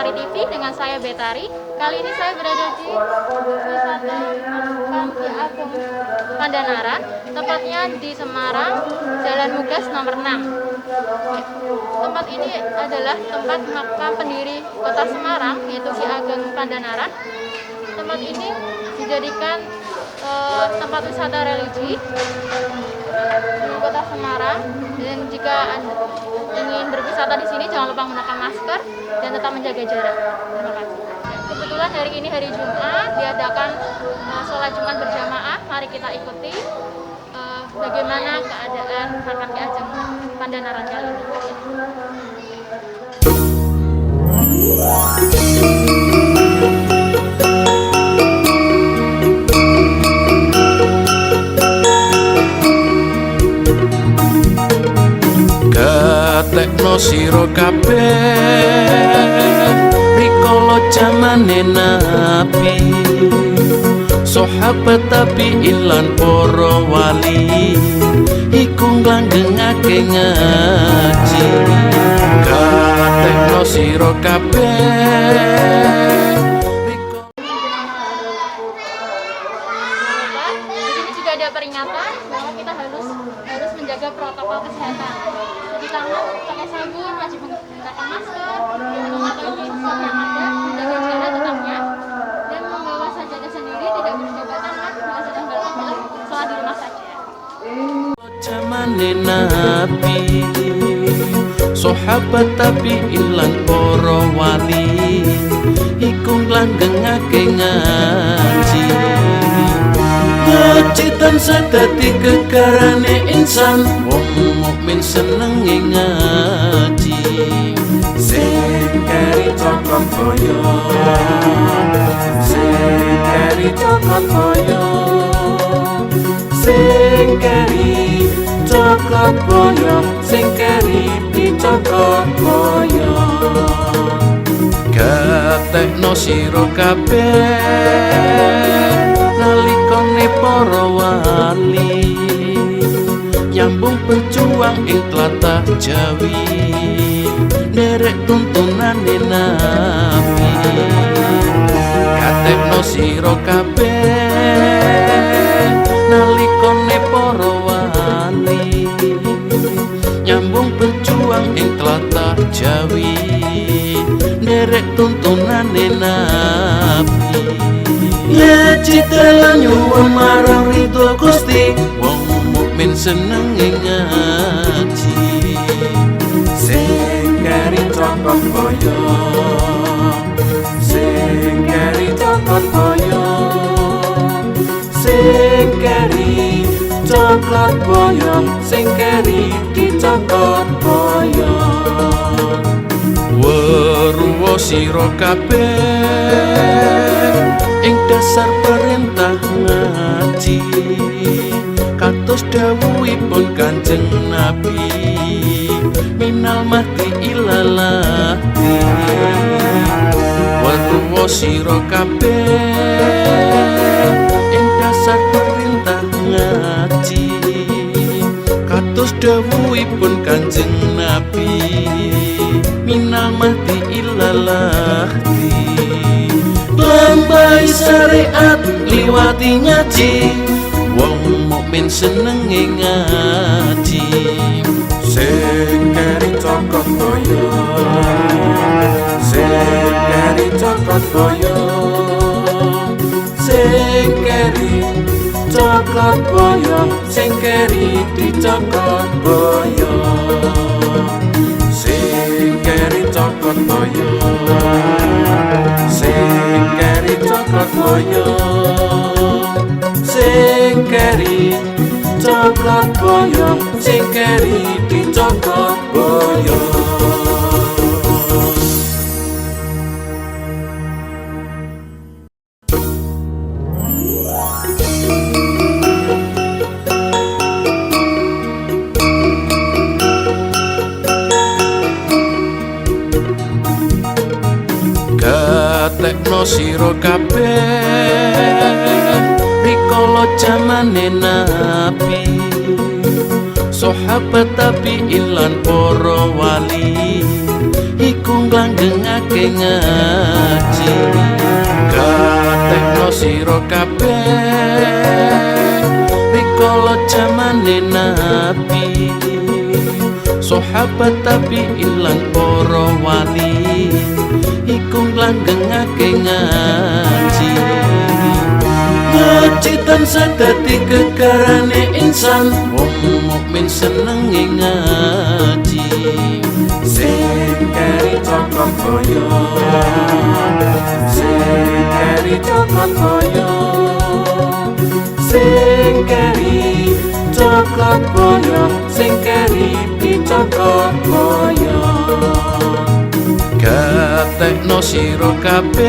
Lestari TV dengan saya Betari. Kali ini saya berada di wisata Pantai Agung Pandanaran, tepatnya di Semarang, Jalan Mugas nomor 6. Tempat ini adalah tempat makam pendiri Kota Semarang, yaitu Ki Ageng Pandanaran. Tempat ini dijadikan tempat wisata religi di Kota Semarang, dan jika Anda ingin berwisata di sini jangan lupa menggunakan masker dan tetap menjaga jarak. Terima kasih. Kebetulan hari ini hari Jumat diadakan sholat Jumat berjamaah. Mari kita ikuti bagaimana keadaan makam Ki Ageng Pandanaran kali ini. Tekno siro kabeh rikolo jamane nabi, sahabat tabi'in para wali iku nglanggengake ngaji. Tekno siro kabeh Di sini juga ada peringatan bahwa kita harus menjaga protokol kesehatan. Cuci tangan pakai sabun, wajib menggunakan masker, mematuhi stok yang ada, menjaga jarak tetapnya, dan membawa sajadah sendiri, tidak berjabat tangan bila sedang dalam sholat di rumah saja. jamane nabi, sahabat tabi'in lan para wali iku nglanggengake ngaji. Ngaji tansah dadi gegarane insan, wong mukmin senenge ngaji. Sing keri cokot boyo, sing keri cokot boyo, sing keri cokot boyo, sing keri dicokot boyo. Gatekno sira kabeh nalikane para wali nyambung berjuang ing tlatah Jawi, nderek tuntunane nabi. Gatekno sira kabeh nalikane para wali nyambung berjuang ing tlatah Jawi, nderek tuntunane nabi. Ngaji dalan nyuwun marang ridho Gusti, wong mukmin senenge ngaji. Sing keri cokot boyo, sing keri cokot boyo, sing keri cokot boyo, sing keri dicokot boyo. Weruwa sira kabeh ing dasar perintah ngaji, kados dawuhipun Kanjeng Nabi, minal mahdi ilal lahdi. Weruwa sira kabeh ing dasar perintah ngaji, kados dawuhipun Kanjeng Nabi, minal mahdi ilal lahdi. Lambai syariat liwati ngaji, wong mukmin senenge ngaji. Sing keri cokot boyo, sing keri cokot boyo, sing keri cokot boyo, sing keri dicokot boyo. Sing keri cokot boyo, sing keri cokot boyo, sing keri cokot boyo, sing keri dicokot boyo. Tekno sira kabeh rikolo jamane nabi, sahabat tabi'in lan para wali iku nglanggengake langgengake ngaji. Katekno sira kabeh rikala jamane nabi, sahabat tabi'in lan para wali iku langgengake ngaji. Ngaji tansah dadi gegarane insan, wong mukmin senenge ngaji. Sing keri cokot boyo, sing keri cokot boyo, sing keri cokot boyo, sing keri dicokot boyo. Katekno sira kabeh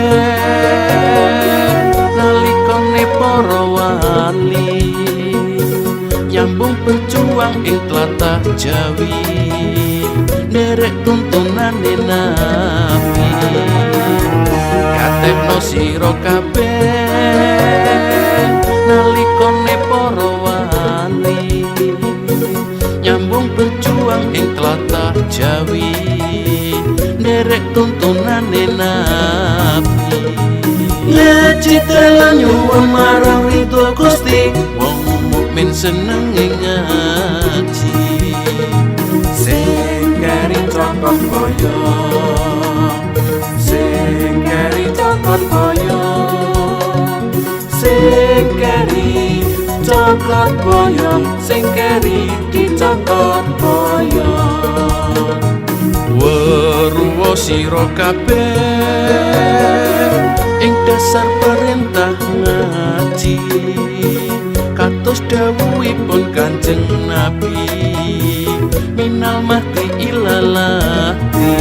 nalikane para wali nyambung berjuang ing tlatah Jawi, nderek tuntunane nabi. Katekno sira kabeh nalikane para wali nyambung berjuang ing tlatah Jawi, nderek tuntunane nabi. Ngaji dalan nyuwun marang ridho Gusti, wong mukmin senenge ngaji. Sing keri cokot boyo, sing keri cokot boyo, sing keri cokot boyo, sing keri dicokot boyo. Weruwa sira kabeh ing dasar perintah ngaji, kados dawuhipun Kanjeng Nabi, minal mahdi ilal lahdi.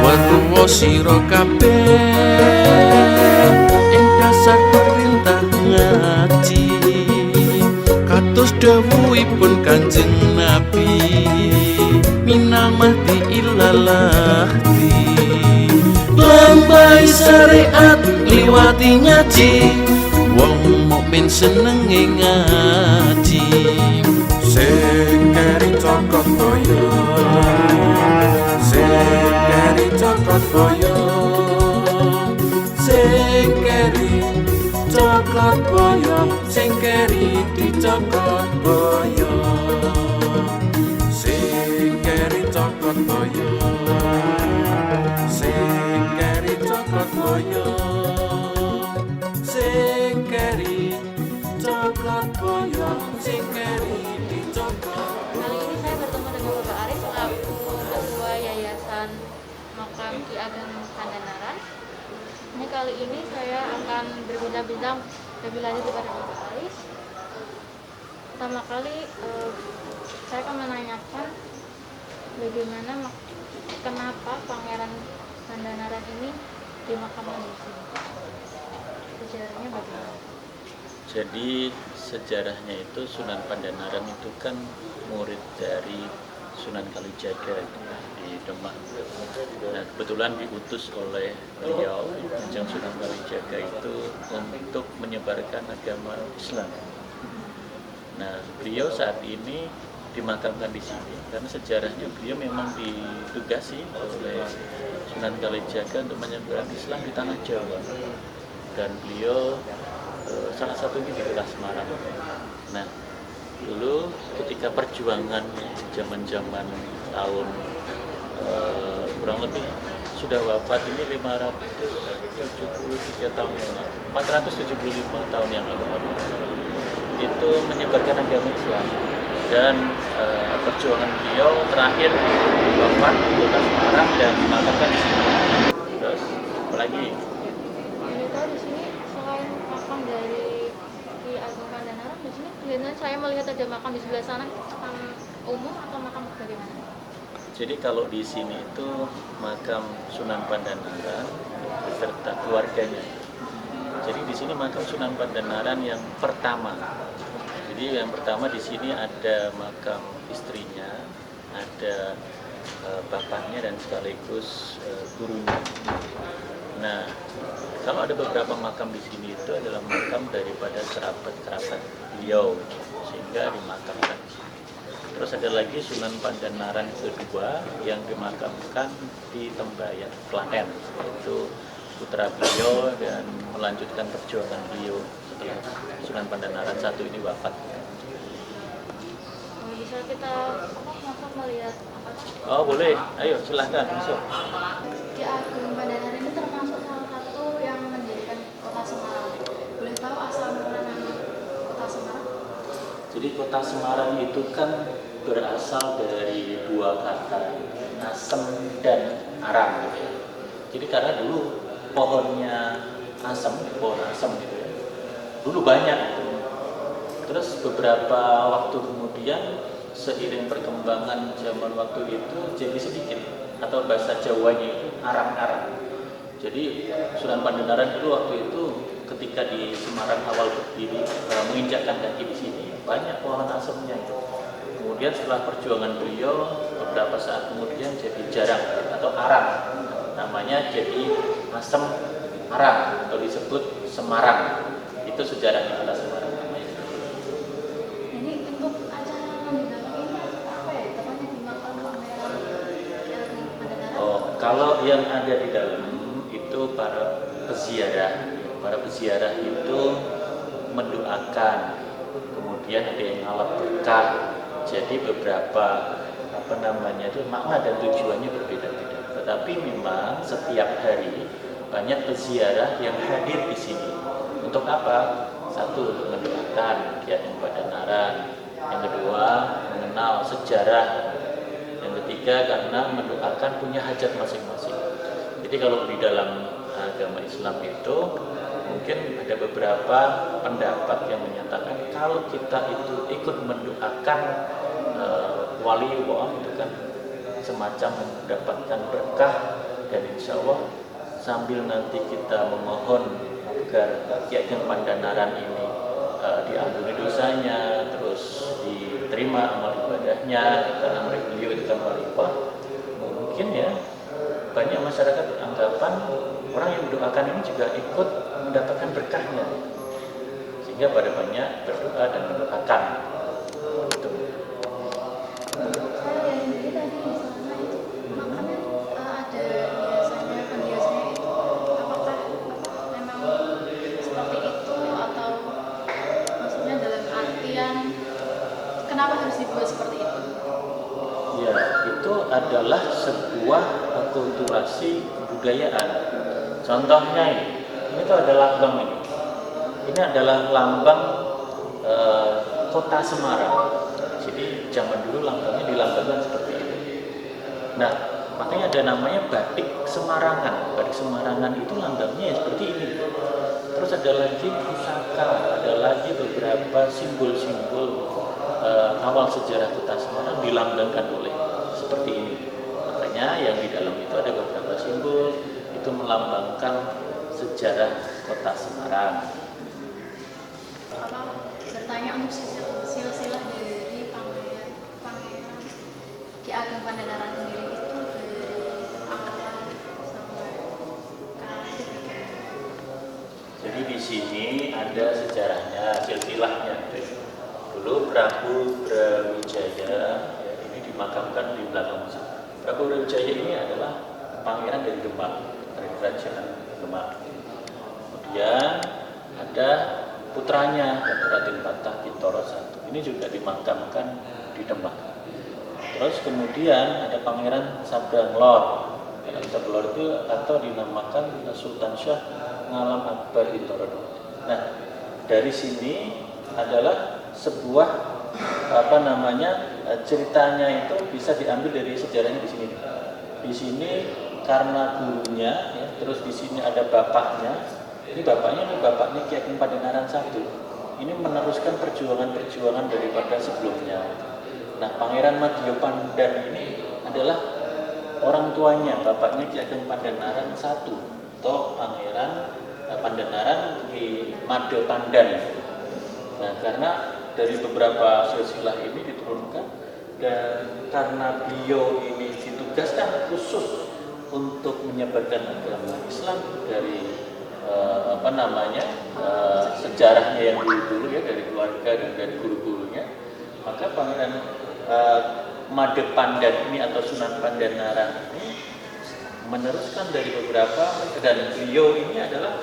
Weruwa sira kabeh ing dasar perintah ngaji, kados dawuhipun Kanjeng Nabi, minal mahdi ilal lahdi. Lambai syariat liwati ngaji, wong mukmin senenge ngaji. Sing keri cokot boyo, sing keri cokot boyo, sing keri cokot boyo, sing keri dicokot boyo. Sing keri cokot boyo, sing keri cokot boyo, sing keri cokot boyo, sing keri dicokot. Kali ini saya bertemu dengan Bapak Aris selaku Ketua Yayasan Makam Ki Ageng Pandanaran. Ini kali ini saya akan berbincang-bincang lebih lanjut kepada Bapak Aris. Pertama kali saya akan menanyakan bagaimana kenapa Pangeran Pandanaran ini dimakamkan di sini. Sejarahnya bagaimana? Jadi sejarahnya itu Sunan Pandanaran itu kan murid dari Sunan Kalijaga di Demak. Nah, kebetulan diutus oleh beliau Kanjeng Sunan Kalijaga itu untuk menyebarkan agama Islam. Nah, beliau saat ini dimakamkan di sini karena sejarahnya beliau memang ditugasi oleh Sunan Kalijaga untuk menyebarkan Islam di tanah Jawa, dan beliau salah satunya di Kota Semarang. Nah, dulu ketika perjuangan zaman-zaman tahun kurang lebih sudah wafat ini 573 tahun yang lalu, 475 tahun yang lalu, itu menyebarkan agama Islam, dan perjuangan beliau terakhir wafat di Kota Semarang dan dimakamkan di sini. Terus apalagi? Ini tahu di sini selain makam dari Ki Ageng Pandanaran, di sini kelihatannya saya melihat ada makam di sebelah sana, makam umum atau makam bagaimana? Jadi kalau di sini itu makam Sunan Pandanaran beserta keluarganya. Jadi di sini makam Sunan Pandanaran yang pertama. Jadi yang pertama di sini ada makam istrinya, ada bapaknya dan sekaligus gurunya. Nah, kalau ada beberapa makam di sini itu adalah makam daripada kerabat-kerabat beliau, sehingga dimakamkan di sini. Terus ada lagi Sunan Pandanaran kedua yang dimakamkan di Tembayan, Klaten. Itu putra beliau dan melanjutkan perjuangan beliau setelah Sunan Pandanaran satu ini wafat. Bisa kita masuk melihat apa? Oh boleh, ayo silahkan masuk. Ki Ageng Pandanaran ini termasuk salah satu yang mendirikan kota Semarang. Boleh tahu asal mula nama kota Semarang? Jadi kota Semarang itu kan berasal dari dua kata, asem dan arang gitu ya. Jadi karena dulu pohonnya pohon asem gitu ya. Dulu banyak itu. Terus beberapa waktu kemudian seiring perkembangan zaman waktu itu jadi sedikit, atau bahasa Jawanya itu arang-arang. Jadi Sunan Pandanaran itu waktu itu ketika di Semarang awal berdiri menginjakkan kaki di sini banyak pohon asemnya itu. Kemudian setelah perjuangan beliau beberapa saat kemudian jadi jarang atau arang, namanya jadi asem arang atau disebut Semarang. Itu sejarahnya kota Semarang namanya. Ini untuk acara menjelang ini apa ya? Tepatnya di makam Pangeran Ki Ageng Pandanaran. Oh, kalau yang ada di dalam itu para peziarah. Para peziarah itu mendoakan, kemudian ada yang ngalap berkah. Jadi beberapa itu makna dan tujuannya berbeda-beda. Tetapi memang setiap hari banyak peziarah yang hadir di sini. Untuk apa? Satu, mendoakan Ki Ageng Pandanaran. Yang kedua, mengenal sejarah. Yang ketiga, karena mendoakan punya hajat masing-masing. Jadi kalau di dalam agama Islam itu mungkin ada beberapa pendapat yang menyatakan kalau kita itu ikut mendoakan wali Allah itu kan semacam mendapatkan berkah, dan insya Allah sambil nanti kita memohon agar Ki Ageng Pandanaran ini diampuni dosanya, terus diterima amal ibadahnya karena beliau itu kan khalifah. Mungkin ya banyak masyarakat beranggapan orang yang mendoakan ini juga ikut mendapatkan berkahnya, sehingga pada banyak berdoa dan mendoakan. Itu. Saya lihat sendiri tadi di sana itu makamnya ada penghiasannya itu apakah memang seperti itu atau maksudnya dalam artian kenapa harus dibuat seperti itu? Ya, itu adalah sebuah akulturasi kebudayaan. Contohnya ini tuh ada lambang ini. Ini adalah lambang kota Semarang. Jadi zaman dulu lambangnya dilambangkan seperti ini. Nah, makanya ada namanya batik Semarangan. Batik Semarangan itu lambangnya ya seperti ini. Terus ada lagi pusaka, ada lagi beberapa simbol-simbol awal sejarah kota Semarang dilambangkan oleh seperti ini. Makanya yang di dalam itu ada beberapa simbol itu melambangkan sejarah kota Semarang. Apa bertanya untuk silsilah dari Pangeran Ki Ageng Pandanaran sendiri itu dari awal sampai ketiga. Jadi di sini ada sejarahnya, silsilahnya. Dulu Prabu Brawijaya ini dimakamkan di belakang masjid. Prabu Brawijaya ini adalah pangeran dari Demak, dari kerajaan Demak. Kemudian ada putranya Raden Patah Bintoro I. Ini juga dimakamkan di Demak. Terus kemudian ada Pangeran Sabanglor. Pangeran Sabanglor itu atau dinamakan Sultan Syah Ngalam Akbar Bintoro II. Nah, dari sini adalah sebuah ceritanya itu bisa diambil dari sejarahnya di sini. Di sini karena gurunya, ya, terus di sini ada bapaknya. Ini bapaknya Ki Ageng Pandanaran I. Ini meneruskan perjuangan-perjuangan daripada sebelumnya. Nah, Pangeran Madjopandan ini adalah orang tuanya, bapaknya Ki Ageng Pandanaran I atau Pangeran Pandanaran Ki Madjopandan. Nah, karena dari beberapa silsilah ini diturunkan, dan karena beliau ini ditugaskan khusus untuk menyebarkan agama Islam dari sejarahnya yang dulu ya, dari keluarga dan dari guru-gurunya, maka Pangeran Made Pandan ini atau Sunan Pandanaran ini meneruskan dari beberapa, dan beliau ini adalah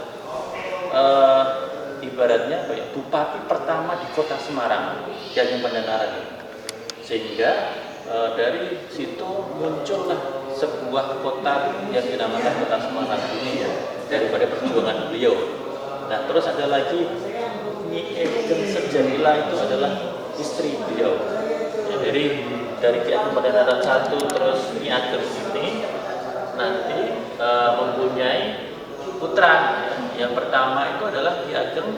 ibaratnya apa ya, bupati pertama di kota Semarang, Ki Ageng Pandanaran ini. Sehingga dari situ muncullah sebuah kota yang dinamakan Kota Semarang ini ya, daripada perjuangan beliau. Nah, terus ada lagi Nyi Ageng Sejamila, itu adalah istri beliau. Ya, dari Ki Ageng Pandanaran 1 terus Nyi Ageng ini nanti mempunyai putra. Yang pertama itu adalah Ki Ageng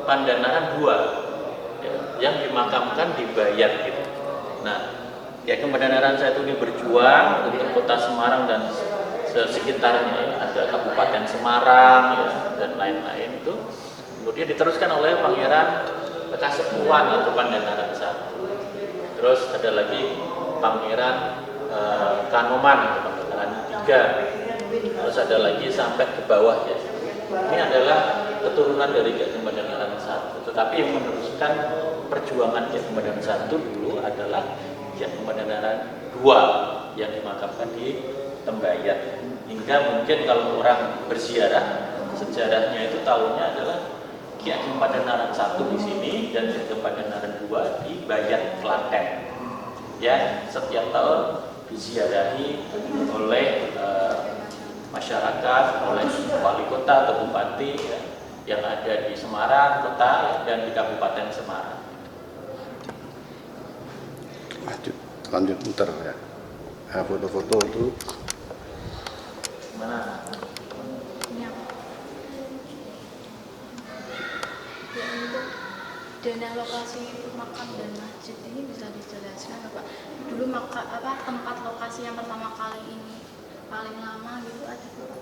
Pandanaran II, ya, yang dimakamkan di Bayat gitu. Nah, Ki Ageng Pandanaran 1 ini berjuang untuk kota Semarang dan sekitarnya, ada Kabupaten Semarang ya, dan lain-lain itu. Kemudian diteruskan oleh Pangeran Kasepuhan atau Pandanaran I. Terus ada lagi Pangeran Kanoman atau Pandanaran III. Terus ada lagi sampai ke bawah ya. Ini adalah keturunan dari Ki Ageng Pandanaran I. Tetapi yang meneruskan perjuangan Ki Ageng Pandanaran I dulu adalah Ki Ageng Pandanaran II yang dimakamkan di Tembayat. Hingga mungkin kalau orang berziarah, sejarahnya itu tahunnya adalah Ki Ageng Pandanaran I di sini dan Ki Ageng Pandanaran II di Bayat, Klaten. Ya, setiap tahun diziarahi oleh masyarakat, oleh wali kota atau bupati ya, yang ada di Semarang kota dan di Kabupaten Semarang. Lanjut muter ya. Foto-foto itu Mana? Ya, untuk dana lokasi makam dan masjid ini bisa dijelaskan Pak? Dulu tempat lokasi yang pertama kali ini paling lama gitu ada Pak?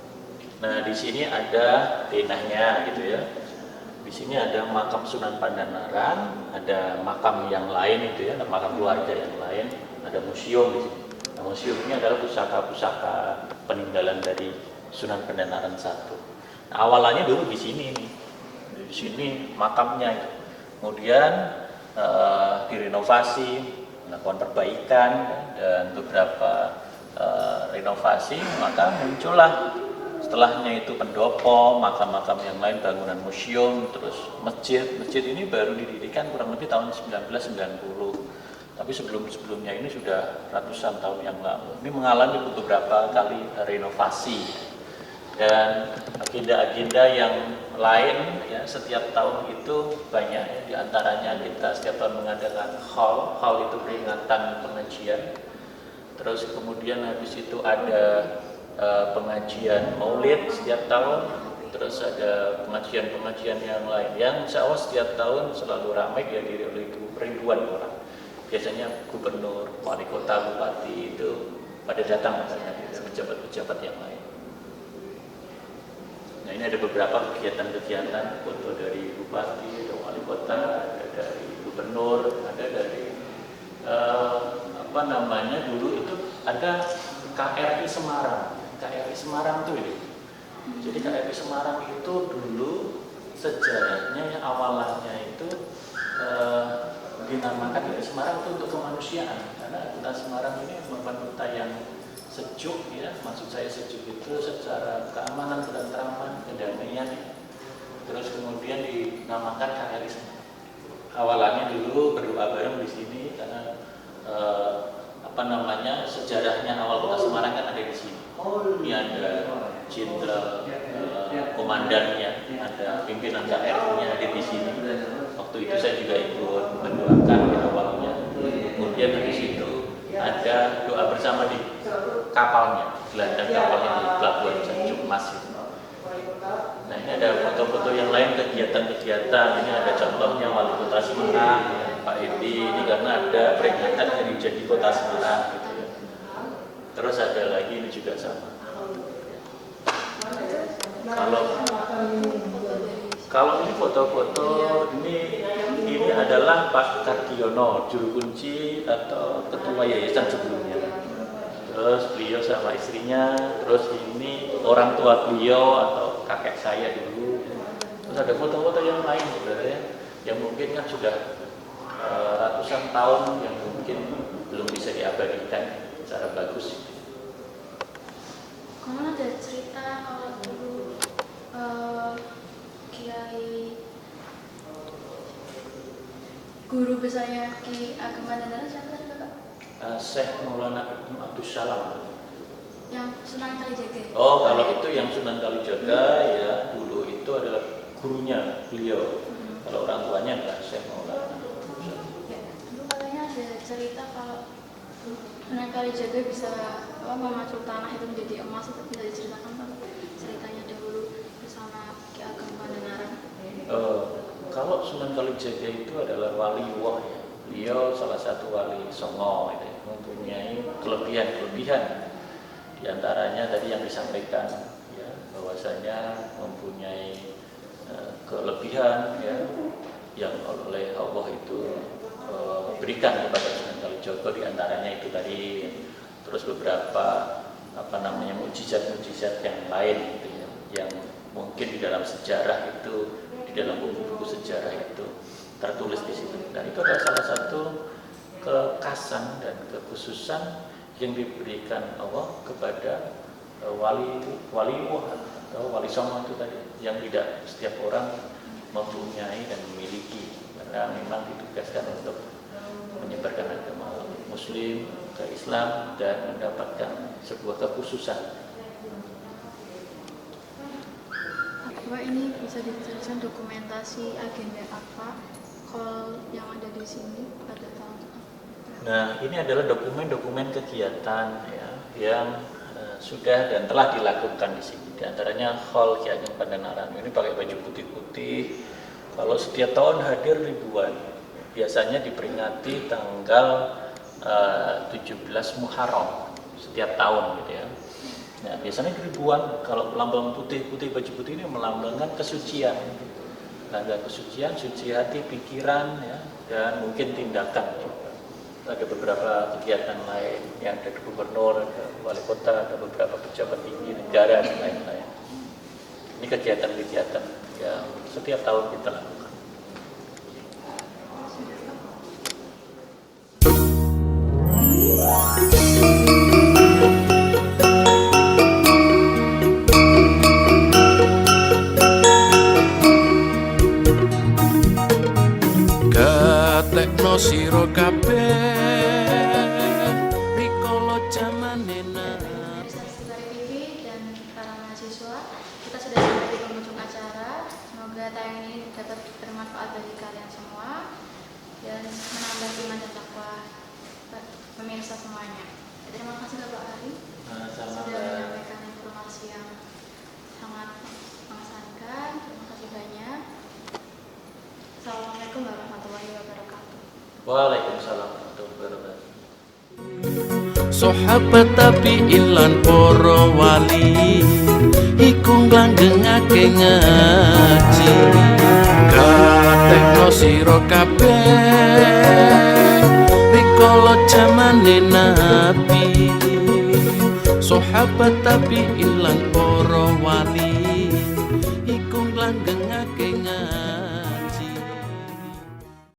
Nah, di sini ada denahnya gitu ya. Di sini ada makam Sunan Pandanaran, ada makam yang lain itu ya, ada makam keluarga yang lain, ada museum di sini. Nah, museum ini adalah pusaka-pusaka peninggalan dari Sunan Pandanaran I. Nah, awalannya dulu di sini nih. Di sini makamnya itu. Kemudian direnovasi, melakukan perbaikan dan beberapa renovasi, maka muncullah setelahnya itu pendopo, makam-makam yang lain, bangunan museum, terus masjid. Masjid ini baru didirikan kurang lebih tahun 1990. Tapi sebelumnya ini sudah ratusan tahun yang lalu. Ini mengalami beberapa kali renovasi dan agenda-agenda yang lain ya, setiap tahun itu banyak ya. Di antaranya kita setiap tahun mengadakan haul itu peringatan pengajian. Terus kemudian habis itu ada pengajian maulid setiap tahun, terus ada pengajian-pengajian yang lain yang insya Allah setiap tahun selalu ramai dihadiri oleh ribuan orang. Biasanya gubernur, wali kota, bupati itu pada datang, pejabat-pejabat yang lain. Nah, ini ada beberapa kegiatan-kegiatan, foto dari bupati, ada wali kota, ada dari gubernur, ada dari dulu itu ada KRI Semarang. KRI Semarang tuh ini. Jadi KRI Semarang itu dulu sejarahnya awalannya itu dinamakan KRI Semarang itu untuk kemanusiaan, karena kota Semarang ini merupakan kota yang sejuk ya, maksud saya sejuk itu secara keamanan, ketentraman, kedamaian. Terus kemudian dinamakan KRI Semarang. Awalannya dulu berdoa bareng di sini karena sejarahnya awal kota Semarang kan ada di sini. Ini ada jenderal komandannya, ada pimpinan KRI-nya ada di sini. Waktu itu saya juga ikut mendoakan di awalnya. Kemudian dari situ ada doa bersama di kapalnya, gelandang kapalnya di Pelabuhan Tanjung Mas. Nah, ini ada foto-foto yang lain, kegiatan-kegiatan. Ini ada contohnya wali kota Semarang, Pak Edi, ini karena ada peringatan hari jadi kota Semarang gitu ya. Terus ada lagi ini juga sama. Kalau ini foto-foto ini adalah Pak Kardiono, juru kunci atau ketua yayasan sebelumnya. Terus beliau sama istrinya, terus ini orang tua beliau atau kakek saya dulu. Terus ada foto-foto yang lain sebenarnya, yang mungkin kan sudah ratusan tahun, yang mungkin belum bisa diabadikan secara bagus. Kamu ada cerita kalau dulu Kiai guru besarnya Ki Ageng Pandanara siapa tadi Bapak? Syekh Maulana Ibnu Abdus Salam. Yang Sunan Kalijaga. Oh, kalau itu yang Sunan Kalijaga ya, dulu itu adalah gurunya beliau. Kalau orang tuanya adalah Syekh Maulana. Ya, dulu katanya ada cerita kalau Sunan Kalijaga bisa memacu tanah itu menjadi emas, itu bisa diceritakan Pak ceritanya dahulu bersama Ki Ageng Pandanara. Kalau Sunan Kalijaga itu adalah wali wah ya. Beliau salah satu wali Songo gitu, mempunyai kelebihan. Di antaranya tadi yang disampaikan ya, bahwasanya mempunyai kelebihan ya, yang oleh Allah itu berikan kepada Sunan Kalijaga, di antaranya itu tadi, terus beberapa mukjizat yang lain gitu ya, yang mungkin di dalam sejarah itu, di dalam buku-buku sejarah itu tertulis di situ. Dan itu adalah salah satu kekhasan dan kekhususan yang diberikan Allah kepada wali atau wali songo itu tadi, yang tidak setiap orang mempunyai dan memiliki, karena memang ditugaskan untuk menyebarkan agama Muslim ke Islam dan mendapatkan sebuah kekhususan. Pak, ini bisa dijelaskan dokumentasi agenda apa kalau yang ada di sini pada tahun? Nah, ini adalah dokumen-dokumen kegiatan ya, yang sudah dan telah dilakukan di sini. Di antaranya Hall Ki Ageng Pandanaran ini pakai baju putih-putih. Kalau setiap tahun hadir ribuan, biasanya diperingati tanggal 17 Muharram setiap tahun gitu ya. Nah, biasanya ribuan. Kalau lambang putih-putih, baju putih ini melambangkan kesucian. Tanda kesucian, suci hati, pikiran ya, dan mungkin tindakan. Ada beberapa kegiatan lain yang ada gubernur, ada wali kota, ada beberapa pejabat tinggi negara dan lain-lain. Ini kegiatan-kegiatan yang setiap tahun kita lakukan. Gatekno sira kabeh rikala jamane Dari TV dan para mahasiswa, kita sudah sampai di penghujung acara. Semoga tayangan ini dapat bermanfaat bagi kalian semua dan menambah iman dan takwa pemirsa semuanya. Terima kasih Bapak Hari sudah menyampaikan informasi yang sangat mengesankan. Terima kasih banyak. Assalamualaikum warahmatullahi wabarakatuh. Waalaikumsalam warahmatullahi wabarakatuh. sahabat tapi ilan para wali iku nglanggengake ngaji katekno sira kabeh rikala jamane nabi sahabat tapi ilan para wali iku nglanggengake